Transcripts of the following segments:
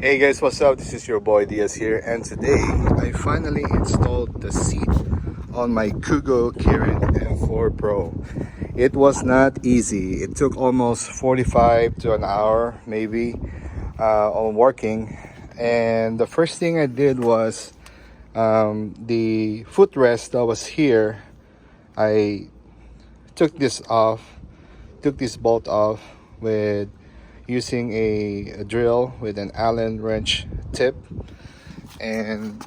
Hey guys, what's up? This is your boy Diaz here, and today I finally installed the seat on my Kugoo Kirin M4 Pro. It was not easy. It took almost 45 to an hour maybe on working, and the first thing I did was the footrest that was here. I took this bolt off with using a drill with an Allen wrench tip, and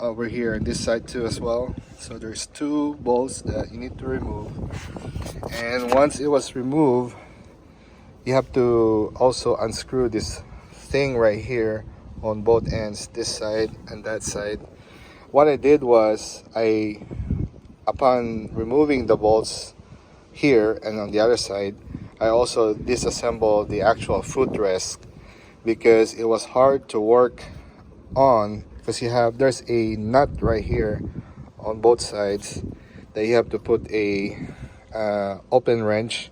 over here on this side too as well. So there's two bolts that you need to remove, and once it was removed, you have to also unscrew this thing right here on both ends, this side and that side. What I did was upon removing the bolts here and on the other side, I also disassembled the actual footrest because it was hard to work on, because there's a nut right here on both sides that you have to put a open wrench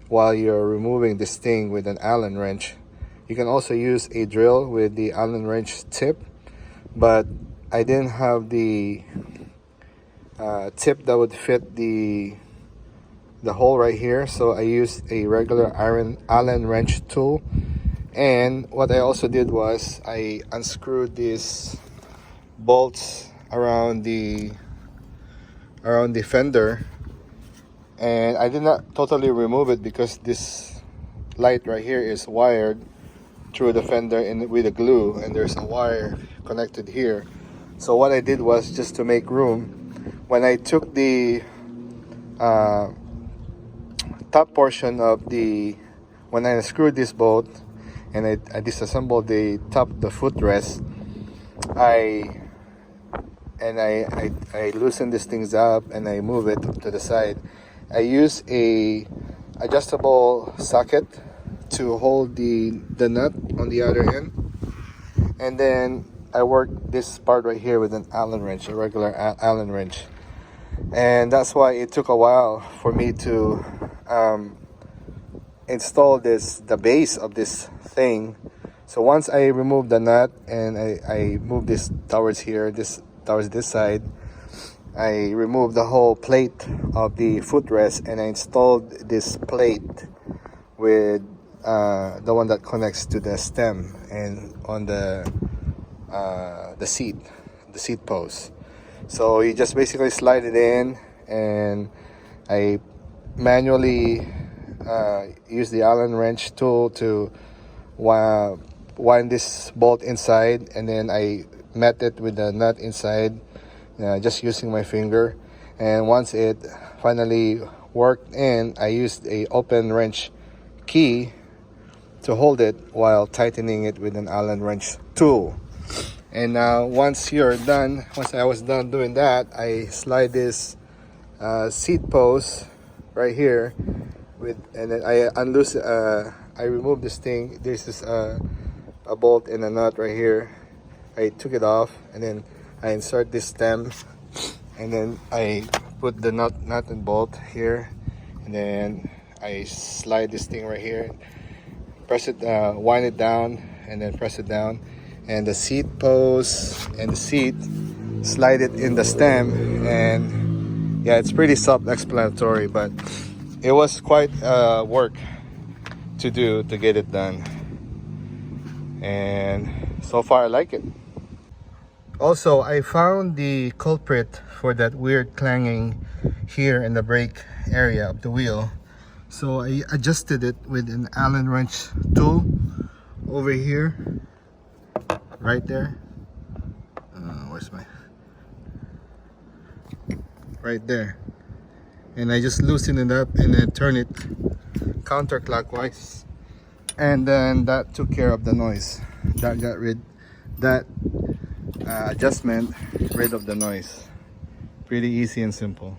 while you're removing this thing with an Allen wrench. You can also use a drill with the Allen wrench tip, but I didn't have the tip that would fit the hole right here, so I used a regular Allen wrench tool. And what I also did was I unscrewed these bolts around the fender, and I did not totally remove it because this light right here is wired through the fender with a glue, and there's a wire connected here. So what I did was, just to make room, when I took the top portion of when I unscrewed this bolt and I disassembled the footrest, I loosen these things up and I move it to the side. I use a adjustable socket to hold the nut on the other end, and then I work this part right here with an Allen wrench, a regular Allen wrench. And that's why it took a while for me to install the base of this thing. So once I removed the nut and I moved this towards here, towards this side, I removed the whole plate of the footrest and I installed this plate with the one that connects to the stem and on the seat post. So you just basically slide it in, and I manually use the Allen wrench tool to wind this bolt inside, and then I met it with the nut inside, just using my finger. And once it finally worked in, I used a open wrench key to hold it while tightening it with an Allen wrench tool. And now once I was done doing that, I slide this seat post right here and then I I remove this thing. This is a bolt and a nut right here. I took it off, and then I insert this stem, and then I put the nut and bolt here, and then I slide this thing right here, press it, wind it down, and then press it down. And the seat post and the seat, slide it in the stem, and yeah, it's pretty self-explanatory, but it was quite work to do to get it done, and so far I like it. Also, I found the culprit for that weird clanging here in the brake area of the wheel, so I adjusted it with an Allen wrench tool over here. Right there. Where's my... Right there. And I just loosen it up and then turn it counterclockwise. And then that took care of the noise. That adjustment rid of the noise. Pretty easy and simple.